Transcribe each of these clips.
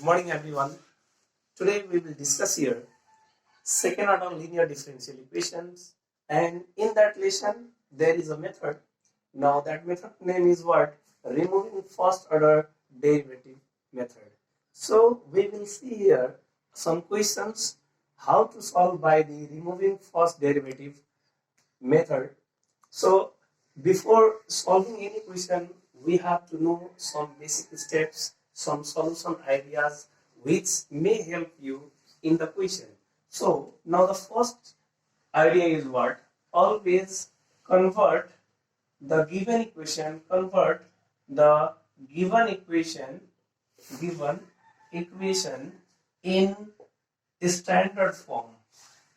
Good morning, everyone. Today we will discuss here second order linear differential equations, and in that lesson there is a method. Now that method name is what? Removing first order derivative method. So we will see here some questions how to solve by the removing first derivative method. So before solving any question, we have to know some basic steps, some solution ideas which may help you in the question. So now the first idea is what? Always convert the given equation, convert the given equation in standard form.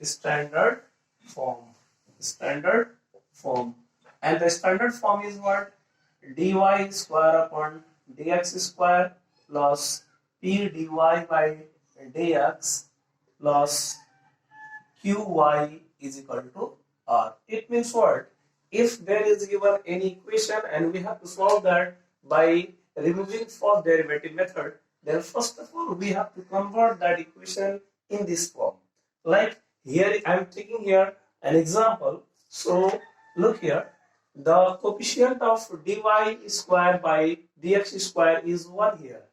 Standard form. Standard form. And the standard form is what? dy square upon dx square plus p dy by dx plus qy is equal to r. It means what? If there is given any equation and we have to solve that by removing first derivative method, then first of all we have to convert that equation in this form. Like here I am taking here an example. So look here, the coefficient of dy square by dx square is 1 here.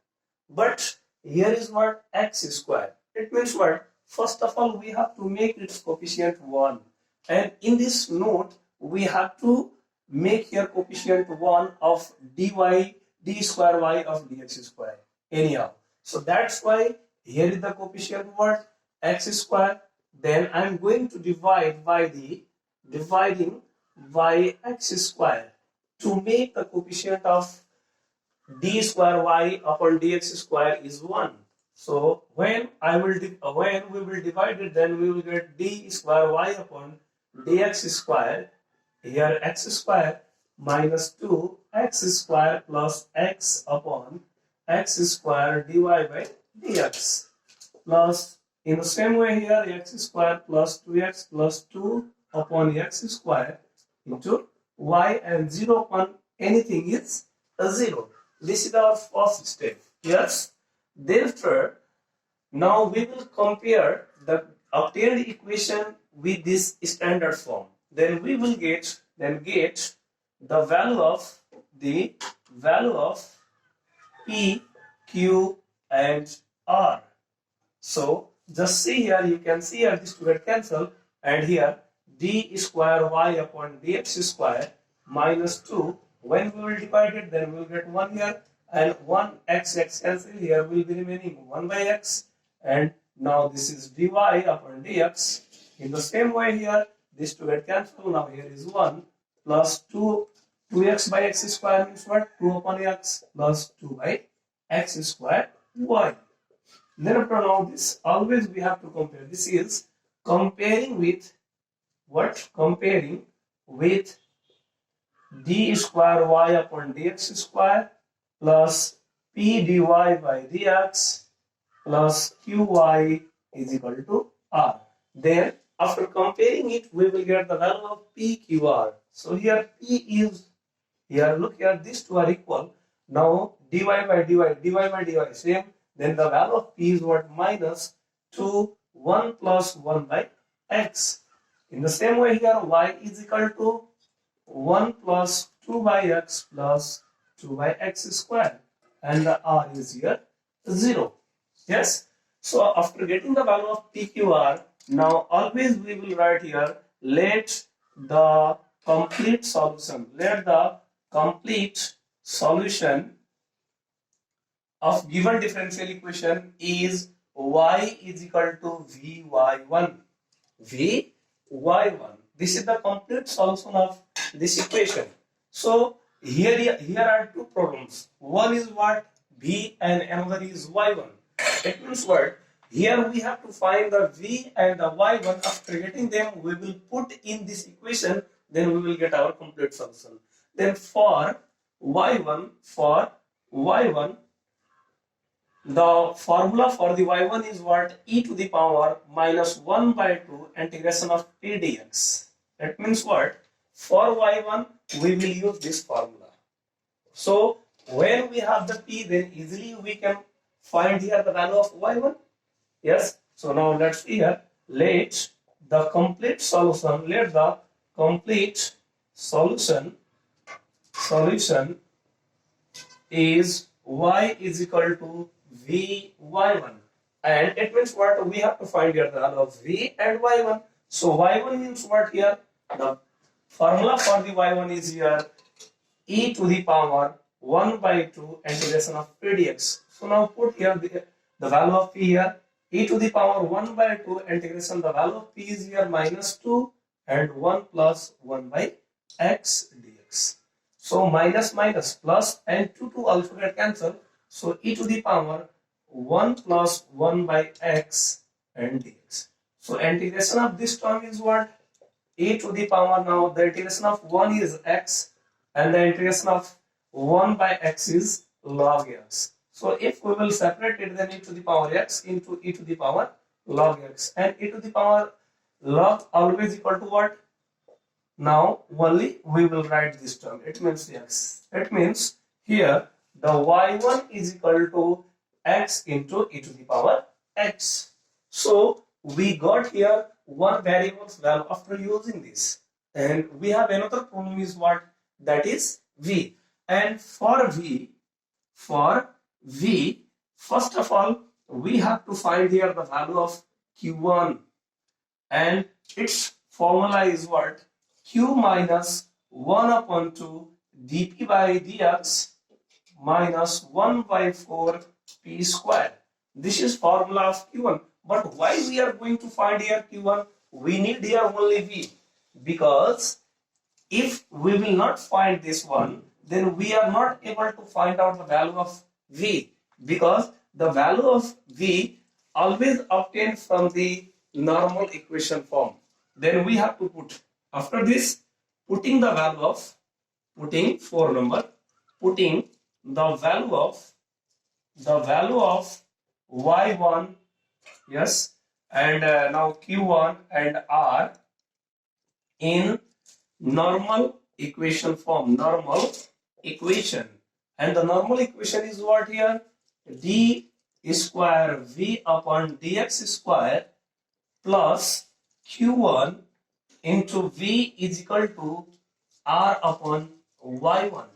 But here is what? X square. It means what? First of all, we have to make its coefficient 1. And in this note, we have to make here coefficient 1 of d square y of dx square. Anyhow. So that's why here is the coefficient what? X square. Then I'm going to divide by the dividing by x square to make the coefficient of d square y upon dx square is 1. So when we will divide it, then we will get d square y upon dx square. Here x square minus 2 x square plus x upon x square dy by dx plus in the same way here x square plus 2x plus 2 upon x square into y, and 0 upon anything is a 0. This is our first step. Yes. Therefore, now we will compare the obtained equation with this standard form. Then we will get the value of P, Q, and R. So just see here, you can see here this to get cancelled, and here d square y upon dx square minus 2. When we will divide it, then we will get 1 here, and 1 x cancel here will be remaining 1 by x, and now this is dy upon dx. In the same way here, this to get cancelled, now here is 1 plus 2x by x square means what? 2 upon x plus 2 by x square y. Then after now this always we have to compare. This is comparing with what? Comparing with d square y upon dx square plus p dy by dx plus qy is equal to r. Then after comparing it, we will get the value of pqr. So here p is, here look here, these two are equal. Now dy by dy same. Then the value of p is what? Minus 2 1 plus 1 by x. In the same way here y is equal to 1 plus 2 by x plus 2 by x square, and the r is here 0. Yes. So after getting the value of pqr, now always we will write here, let the complete solution of given differential equation is y is equal to vy1. Vy1. This is the complete solution of this equation. So here are two problems. One is what? V, and another is y1. It means what? Here we have to find the v and the y1. After getting them, we will put in this equation, then we will get our complete solution. Then for y1, the formula for the y1 is what? E to the power minus 1 by 2 integration of p dx. That means what? For y1, we will use this formula. So when we have the p, then easily we can find here the value of y1. Yes. So now let's see here. Let the complete solution. Let the complete solution is y is equal to vy1, and it means what we have to find here the value of v and y1. So y1 means what here? The formula for the y1 is here e to the power 1 by 2 integration of p dx. So now put here the value of p here, e to the power 1 by 2 integration, the value of p is here minus 2 and 1 plus 1 by x dx. So minus minus plus and 2 also get cancelled. So e to the power 1 plus 1 by x and dx. So integration of this term is what? E to the power, now the integration of 1 is x and the integration of 1 by x is log x. So if we will separate it, then e to the power x into e to the power log x, and e to the power log always equal to what? Now only we will write this term. It means x. It means here the y1 is equal to x into e to the power x. So we got here one variable's value after using this, and we have another problem is what? That is v. And for v, first of all we have to find here the value of q1, and its formula is what? Q minus 1 upon 2 dp by dx minus 1 by 4 p square. This is formula of q1. But why we are going to find here q1? We need here only v, because if we will not find this one, then we are not able to find out the value of v, because the value of v always obtained from the normal equation form. Then we have to put, after this, putting the value of, putting the value of y1, yes, and now q1 and r in normal equation form, normal equation. And the normal equation is what here? D square v upon dx square plus q1 into v is equal to r upon y1.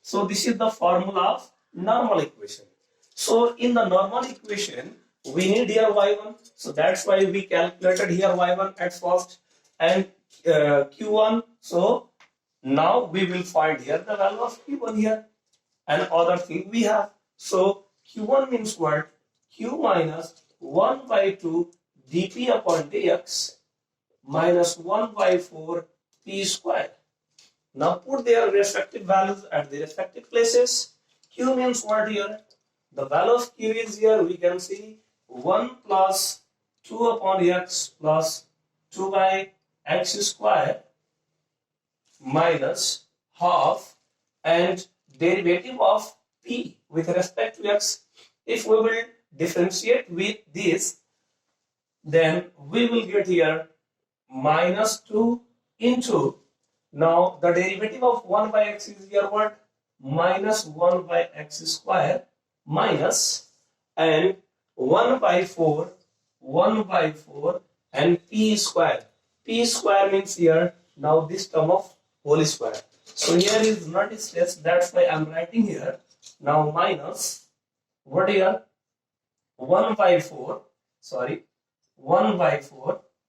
So this is the formula of normal equation. So in the normal equation we need here y1, so that's why we calculated here y1 at first, and q1. So now we will find here the value of q1 here, and other thing we have. So q1 means what? Q minus 1 by 2 dp upon dx minus 1 by 4 p square. Now put their respective values at the respective places. Q means what here? The value of q is here, we can see 1 plus 2 upon x plus 2 by x square minus half, and derivative of p with respect to x. If we will differentiate with this, then we will get here minus 2 into, now the derivative of 1 by x is here what? Minus 1 by x square minus, and 1 by 4 and p square. P square means here now this term of whole square. So here is not stressed, that's why I'm writing here now minus what here? 1 by 4,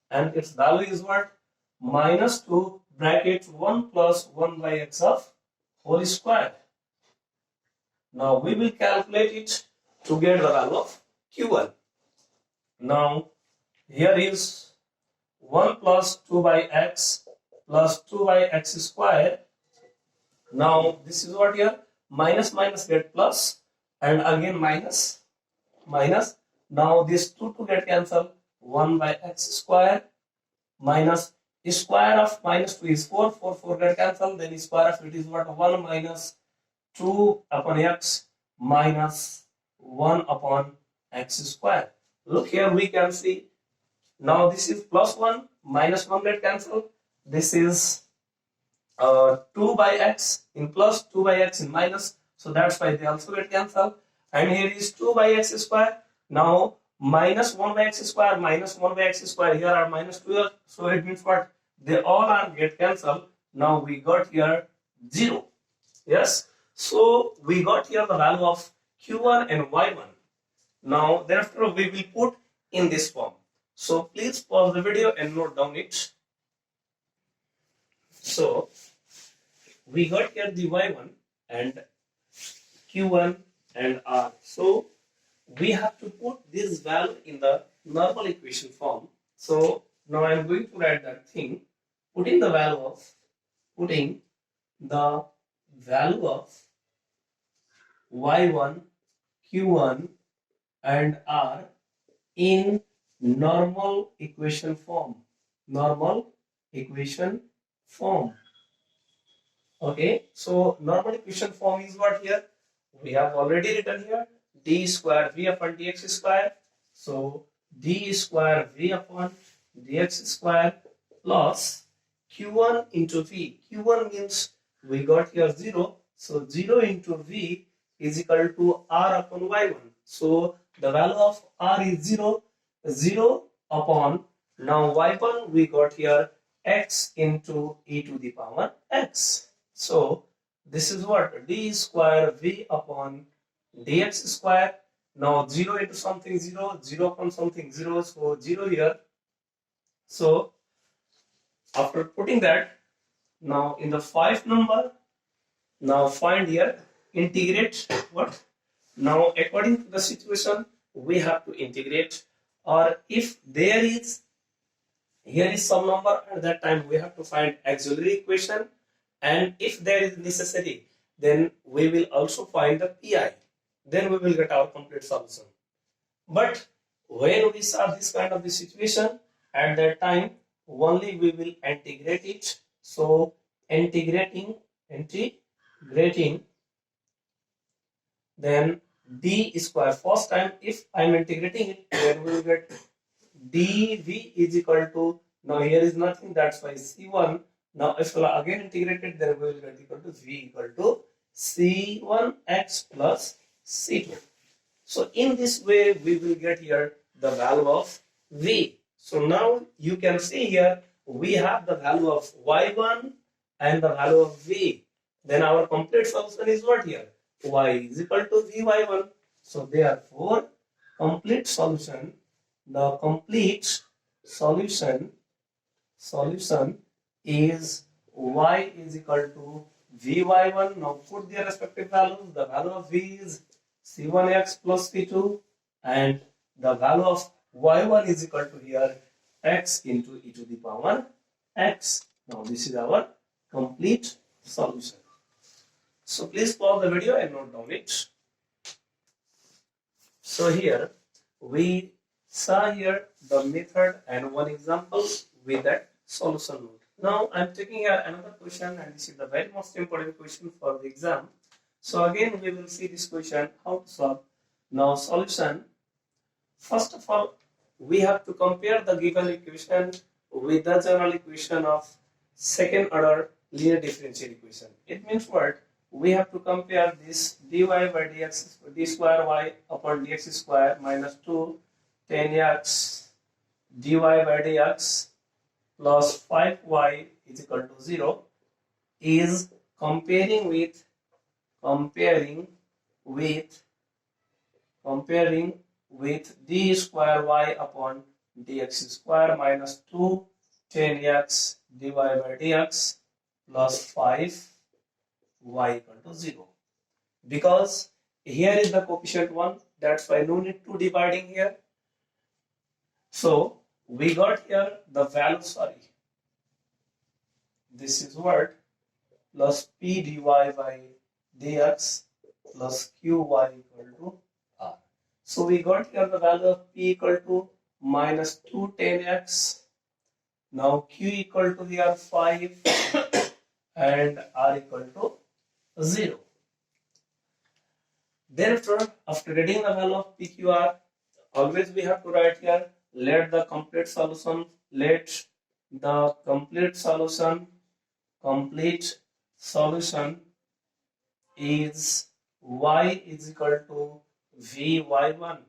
and its value is what? Minus 2 bracket 1 plus 1 by x of whole square. Now we will calculate it to get the value of q1. Now here is 1 plus 2 by x plus 2 by x square. Now this is what here? Minus minus get plus, and again minus. Now this 2 get cancelled. 1 by x square minus square of minus 2 is 4 get cancelled. Then square of it is what? 1 minus 2 upon x minus 1 upon x square. Look here, we can see now this is plus 1, minus 1 get cancelled. This is 2 by x in plus, 2 by x in minus, so that's why they also get cancelled. and here is 2 by x square. Now minus 1 by x square, minus 1 by x square, here are minus 12, so it means what? They all are get cancelled. Now we got here 0. Yes, so we got here the value of q1 and y1. Now thereafter we will put in this form. So please pause the video and note down it. So we got here the y1 and q1 and r. So we have to put this value in the normal equation form. So now I am going to write that thing, putting the value of y1, q1 and r in normal equation form. Okay, so normal equation form is what here? We have already written here d square v upon dx square. So d square v upon dx square plus q1 into v. q1 means we got here 0. So 0 into v is equal to r upon y1. So the value of r is 0. 0 upon, now y1 we got here x into e to the power x. So this is what? D square v upon dx square. Now 0 into something 0, 0 upon something 0, so 0 here. So after putting that, now in the 5 number, now find here, integrate what? Now according to the situation, we have to integrate, or if there is, here is some number, at that time we have to find auxiliary equation, and if there is necessary, then we will also find the pi, then we will get our complete solution. But when we saw this kind of the situation, at that time only we will integrate it. So integrating, then d square, first time if I am integrating it, then we will get dv is equal to, now here is nothing, that's why c1. Now if we again integrate it, then we will get equal to v equal to c1x plus c2. So in this way we will get here the value of v. So now you can see here we have the value of y1 and the value of v. Then our complete solution is what here? Y is equal to vy1. So therefore complete solution, the complete solution is y is equal to vy1. Now put their respective values. The value of v is c1x plus c2, and the value of y1 is equal to here x into e to the power x. Now this is our complete solution. So please pause the video and note down it. So here we saw here the method and one example with that solution note. Now I am taking here another question, and this is the very most important question for the exam. So again we will see this question, how to solve. Now solution, first of all we have to compare the given equation with the general equation of second order linear differential equation. It means what? We have to compare this dy by dx, d square y upon dx square minus 2 10x dy by dx plus 5y is equal to 0 is comparing with d square y upon dx square minus 2 10x dy by dx plus 5 y equal to 0. Because here is the coefficient 1, that's why no need to dividing here. So we got here the value, this is what, plus p dy by dx plus qy equal to r. So we got here the value of p equal to minus 2 10x. Now q equal to here 5 and r equal to 0. Therefore, after getting the value of PQR, always we have to write here, let the complete solution is y is equal to Vy1.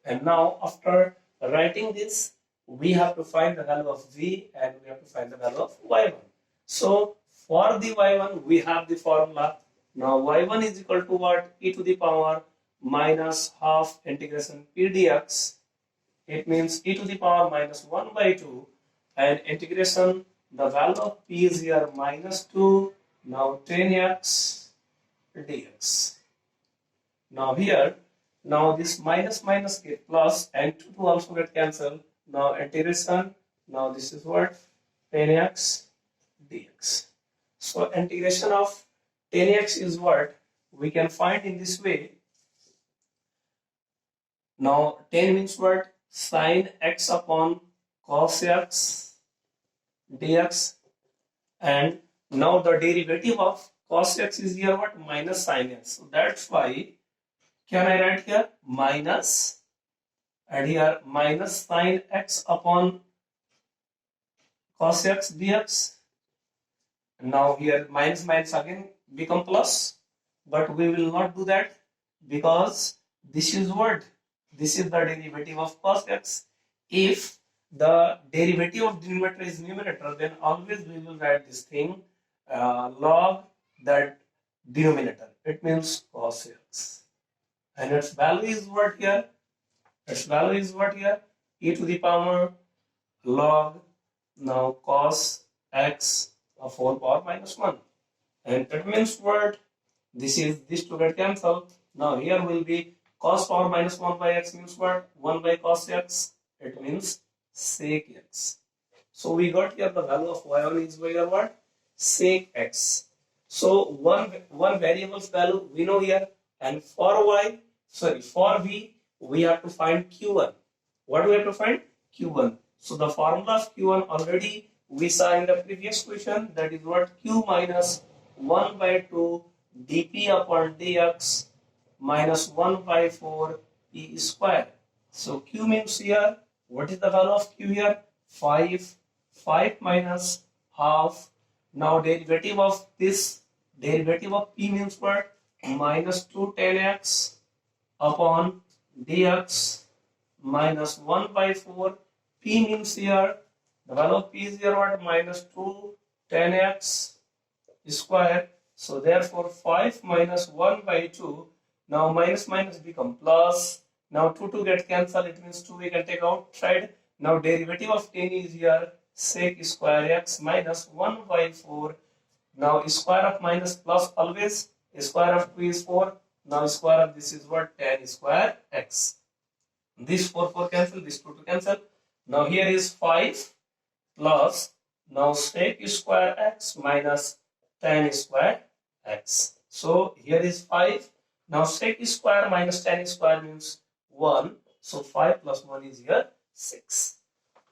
And now after writing this, we have to find the value of V and we have to find the value of Y1. So for the Y1, we have the formula. Now Y1 is equal to what? E to the power minus half integration P dx. It means e to the power minus 1 by 2 and integration, the value of P is here minus 2. Now 10x dx. Now here, now this minus minus get plus and 2 to also get cancelled. Now integration, now this is what? 10x dx. So integration of 10x is what? We can find in this way. Now 10 means what? Sin x upon cos x dx. And now the derivative of cos x is here what? Minus sin x. So that's why, can I write here minus, and here minus sin x upon cos x dx. Now here minus minus again become plus, but we will not do that because this is what? This is the derivative of cos x. If the derivative of denominator is numerator, then always we will write this thing log that denominator. It means cos x. And its value is what here? Its value is what here? E to the power log now cos x of whole power minus 1. And it means what? This is this to get cancelled. Now here will be cos power minus 1 by x means what? 1 by cos x. It means sec x. So we got here the value of y1 is here what? Sec x. So one variable's value we know here, and for for v we have to find q1. What do we have to find? Q1. So the formula of q1 already we saw in the previous question, that is what? Q minus 1 by 2 dp upon dx minus 1 by 4 p square. So q means here, what is the value of q here? 5. 5 minus half. Now derivative of this, derivative of p means what? Minus 2 10x upon dx minus 1 by 4. P means here, the value of p is here what? Minus 2 10x square. So therefore 5 minus 1 by 2. Now minus minus become plus. Now 2 get cancelled. It means 2 we can take outside. Now derivative of 10 is here sec square x minus 1 by 4. Now square of minus plus always. Square of 2 is 4. Now square of this is what? 10 square x. This 4 cancel. This 2 to cancel. Now here is 5 plus. Now sec square x minus 10 square x. So here is 5. Now sec square minus 10 square means 1. So 5 plus 1 is here 6.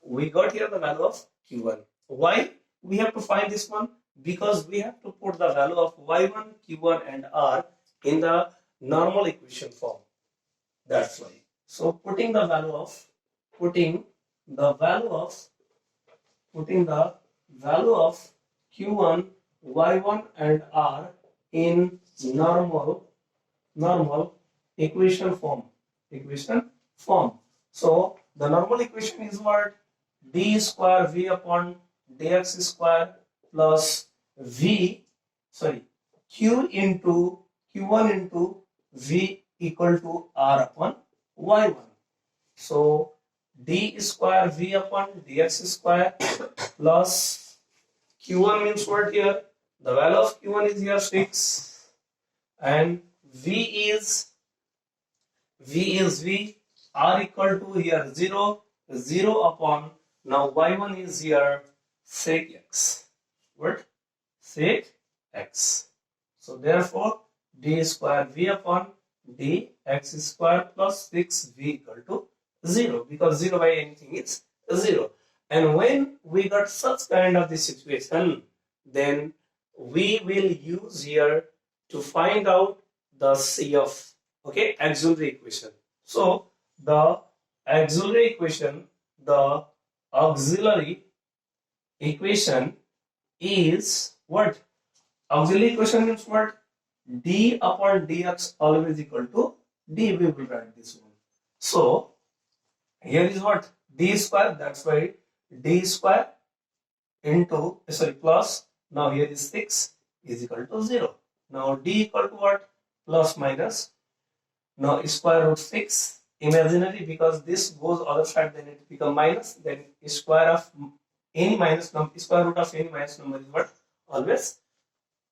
We got here the value of q1. Why we have to find this one? Because we have to put the value of y1, q1 and r in the normal equation form. That's why. So putting the value of q1, y1 and r in normal equation form. So the normal equation is what? D square v upon dx square plus q1 into v equal to r upon y1. So d square v upon dx square plus q1 means what here? The value of q1 is here 6 and v is r equal to here 0 upon, now y1 is here sec x. What? Sec x. So therefore d square v upon dx square plus 6v equal to 0, because 0 by anything is 0. And when we got such kind of this situation, then we will use here to find out the CF, okay, auxiliary equation. So the auxiliary equation is what? Auxiliary equation means what? D upon dx always equal to d, we will write this one. So here is what? D square, that's why d square into, plus, now here is 6 is equal to 0. Now d equal to what? Plus minus. Now square root 6, imaginary, because this goes other side, then it become minus, then square of any minus number, square root of any minus number is what? Always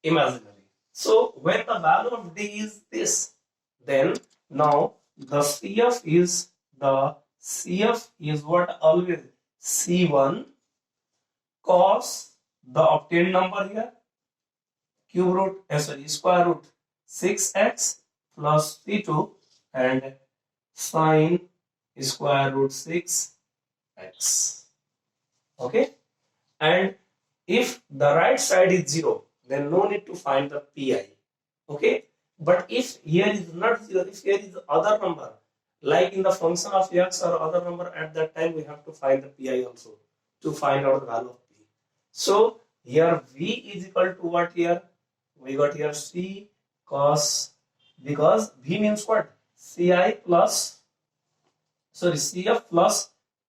imaginary. So when the value of d is this, then now the CF is what? Always C1 cos the obtained number here, cube root, square root 6x plus C2, and sine square root 6x. Okay, and if the right side is 0, then no need to find the pi. Okay, but if here is not 0, if here is other number, like in the function of x or other number, at that time we have to find the pi also to find out the value of p. So here v is equal to what? Here we got here c cos, because v means what? CF plus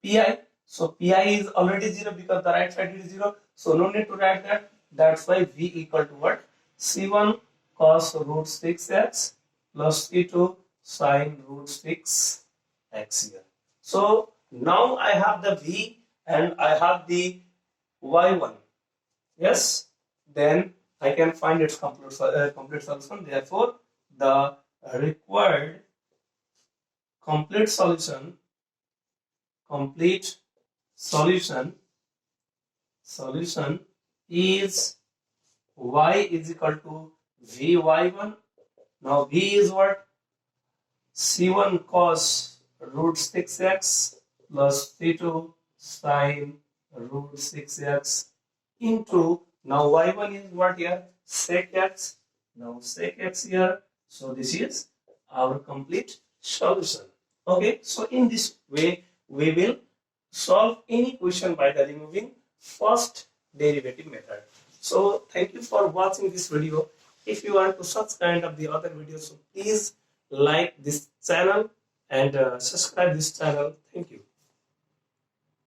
pi. So pi is already 0 because the right side is 0. So no need to write that. That's why v equal to what? C1 cos root 6x plus C2 sine root 6x here. So now I have the v and I have the y1. Yes, then I can find its complete solution. Therefore, the required complete solution is y is equal to vy1. Now v is what? C1 cos root 6x plus C2 sine root 6x into, now y1 is what here? Sec x. Now sec x here. So this is our complete solution. Okay, so in this way we will solve any question by the removing first derivative method. So thank you for watching this video. If you want to such kind of the other videos, so please like this channel and subscribe this channel. Thank you.